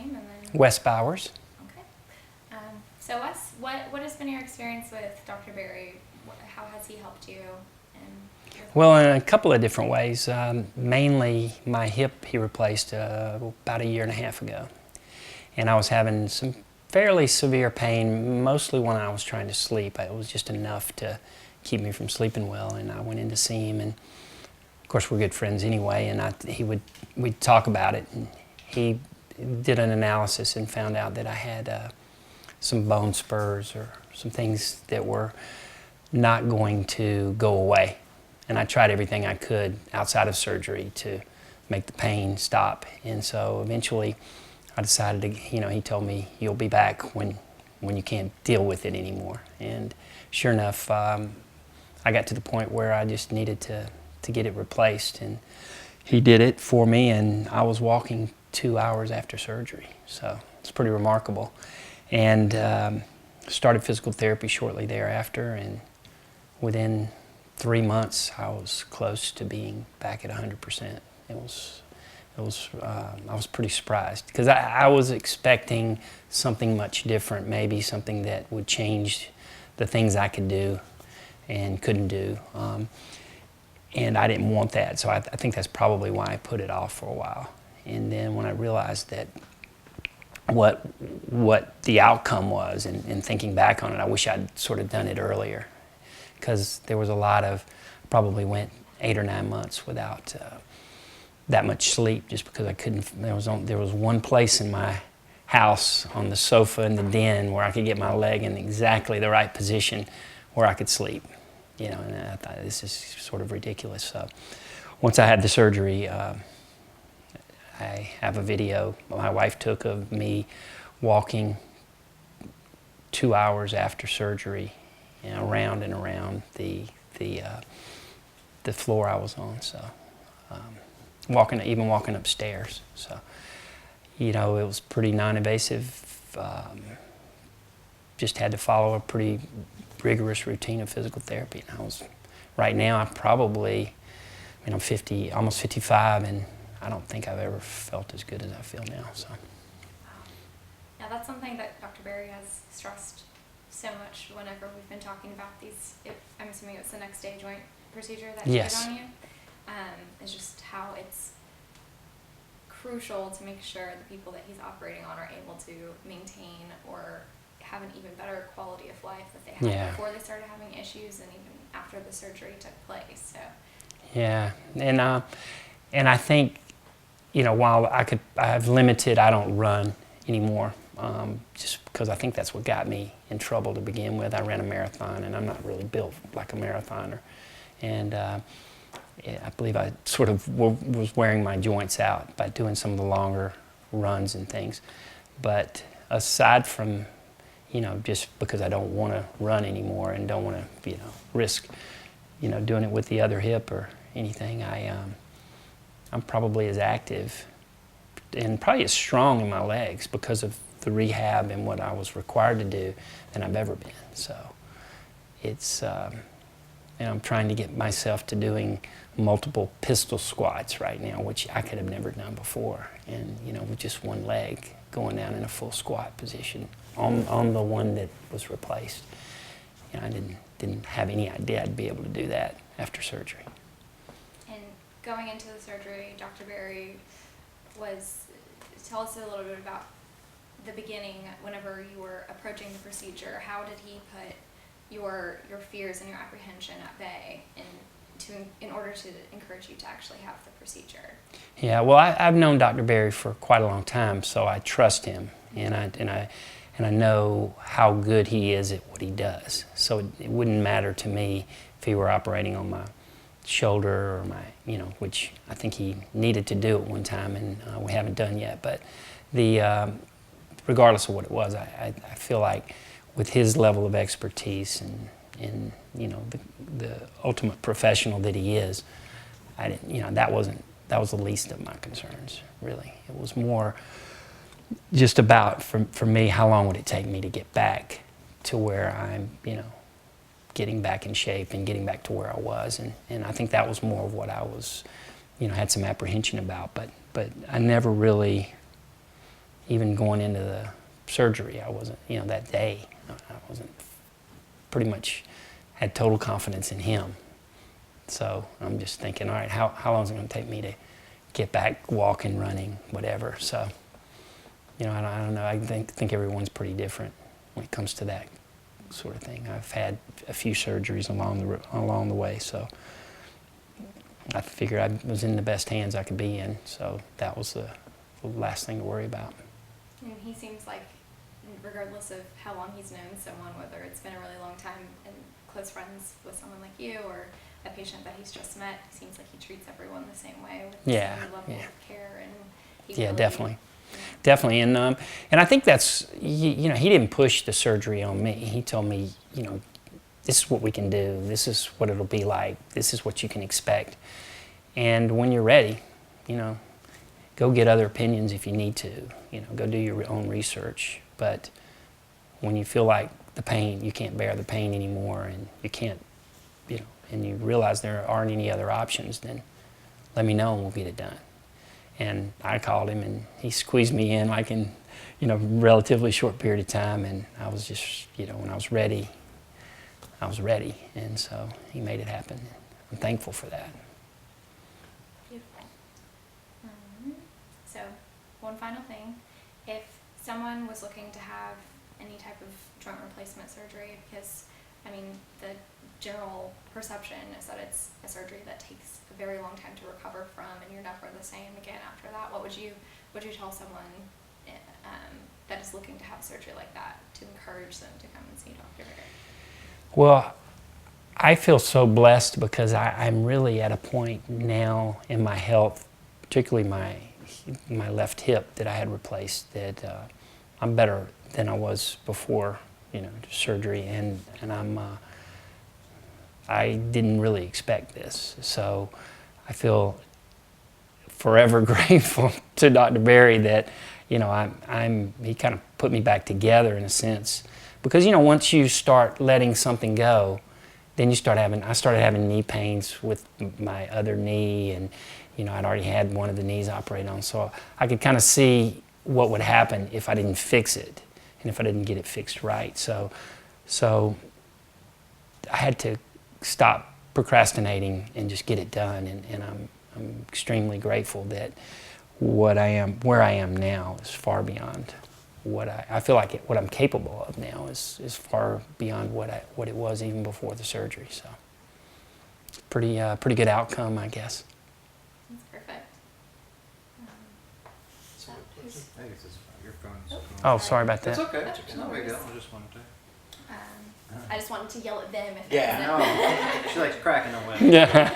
name, and then Wes Bowers. Okay. So Wes, what has been your experience with Dr. Berry? How has he helped you? Well, in a couple of different ways. Mainly my hip he replaced about a year and a half ago. And I was having some fairly severe pain, mostly when I was trying to sleep. It was just enough to keep me from sleeping well, and I went in to see him, and of course we're good friends anyway, and we'd talk about it, and he did an analysis and found out that I had some bone spurs or some things that were not going to go away. And I tried everything I could outside of surgery to make the pain stop. And so eventually I decided to, he told me, you'll be back when you can't deal with it anymore. And sure enough, I got to the point where I just needed to get it replaced. And he did it for me, and I was walking 2 hours after surgery. So it's pretty remarkable. And started physical therapy shortly thereafter, and within 3 months, I was close to being back at 100%. I was pretty surprised because I was expecting something much different, maybe something that would change the things I could do and couldn't do. And I didn't want that, so I think that's probably why I put it off for a while. And then when I realized that what the outcome was, and thinking back on it, I wish I'd sort of done it earlier, because there was a lot of, probably went 8 or 9 months without that much sleep, just because I couldn't. There was one place in my house on the sofa in the den where I could get my leg in exactly the right position where I could sleep. And I thought, this is sort of ridiculous. So once I had the surgery, I have a video my wife took of me walking 2 hours after surgery, around and around the floor I was on. So even walking upstairs. So it was pretty non-invasive. Just had to follow a pretty rigorous routine of physical therapy. And right now I'm probably, I'm 50, almost 55, and I don't think I've ever felt as good as I feel now. So. Wow. Yeah, that's something that Dr. Berry has stressed so much whenever we've been talking about these. I'm assuming it's the next day joint procedure that he did on you. It's just how it's crucial to make sure the people that he's operating on are able to maintain or have an even better quality of life that they had before they started having issues, and even after the surgery took place. So. Yeah, and I think, while I have limited, I don't run anymore, just because I think that's what got me in trouble to begin with. I ran a marathon, and I'm not really built like a marathoner, and I believe I sort of was wearing my joints out by doing some of the longer runs and things. But aside from, just because I don't want to run anymore and don't want to, risk, doing it with the other hip or anything, I'm probably as active and probably as strong in my legs because of the rehab and what I was required to do than I've ever been. So it's, I'm trying to get myself to doing multiple pistol squats right now, which I could have never done before. And, with just one leg going down in a full squat position on the one that was replaced. I didn't have any idea I'd be able to do that after surgery. And going into the surgery, Dr. Berry tell us a little bit about the beginning, whenever you were approaching the procedure. How did he put your fears and your apprehension at bay in order to encourage you to actually have the procedure? Yeah, well, I've known Dr. Berry for quite a long time, so I trust him, and I know how good he is at what he does. So it wouldn't matter to me if he were operating on my shoulder or my, which I think he needed to do at one time, and we haven't done yet. But regardless of what it was, I feel like with his level of expertise and the ultimate professional that he is, that was the least of my concerns, really. It was more just about, for me, how long would it take me to get back to where I'm, getting back in shape and getting back to where I was. And I think that was more of what I was, had some apprehension about. But I never really even going into the surgery, I wasn't, that day, I wasn't, pretty much had total confidence in him. So I'm just thinking, all right, how long is it going to take me to get back walking, running, whatever. So, I don't know. I think everyone's pretty different when it comes to that sort of thing. I've had a few surgeries along the way, so I figured I was in the best hands I could be in. So that was the last thing to worry about. And he seems like, regardless of how long he's known someone, whether it's been a really long time and close friends with someone like you or a patient that he's just met, it seems like he treats everyone the same way with the same level of care and humility. Definitely. Definitely, and I think that's, he didn't push the surgery on me. He told me, this is what we can do, this is what it'll be like, this is what you can expect. And when you're ready, go get other opinions if you need to, go do your own research. But when you feel like you can't bear the pain anymore and you can't, and you realize there aren't any other options, then let me know and we'll get it done. And I called him and he squeezed me in like in, relatively short period of time, and I was just, when I was ready, I was ready. And so he made it happen. I'm thankful for that. Beautiful. So one final thing, if someone was looking to have any type of joint replacement surgery, because the general perception is that it's a surgery that takes a very long time to recover from, and you're never the same again after that. What would you tell someone that is looking to have surgery like that to encourage them to come and see Dr. Berry? Well, I feel so blessed because I'm really at a point now in my health, particularly my left hip that I had replaced, that I'm better than I was before, surgery, and I didn't really expect this. So I feel forever grateful to Dr. Berry that, he kind of put me back together in a sense. Because, once you start letting something go, then I started having knee pains with my other knee, and, I'd already had one of the knees operated on. So I could kind of see what would happen if I didn't fix it and if I didn't get it fixed right. So I had to stop procrastinating and just get it done, and I'm extremely grateful that where I am now is far beyond what I feel like what I'm capable of now is far beyond what it was even before the surgery. So pretty good outcome, I guess. That's perfect. Your phone's Oh, sorry about that. It's okay. It's no big deal. I just wanted to. I just wanted to yell at them if Yeah, no. She likes cracking away. Yeah.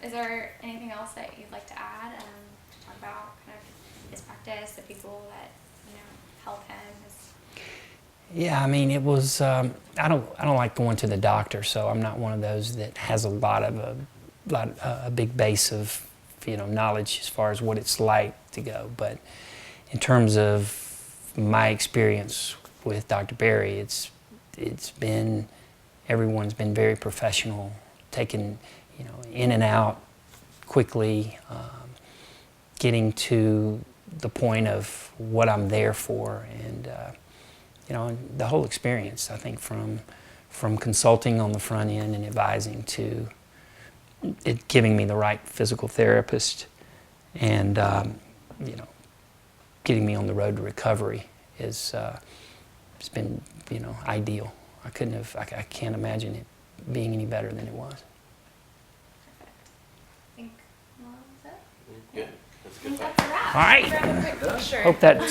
Is there anything else that you'd like to add to talk about kind of his practice, the people that help him? Yeah, it was. I don't like going to the doctor, so I'm not one of those that has a big base of knowledge as far as what it's like to go. But in terms of my experience with Dr. Berry, everyone's been very professional, taken in and out quickly, getting to the point of what I'm there for, and the whole experience. I think from consulting on the front end and advising to it giving me the right physical therapist, and getting me on the road to recovery it's been ideal. I can't imagine it being any better than it was. I think, well, that's it. Good. That's a good. That's a wrap. All right. Grab a quick picture. Hope that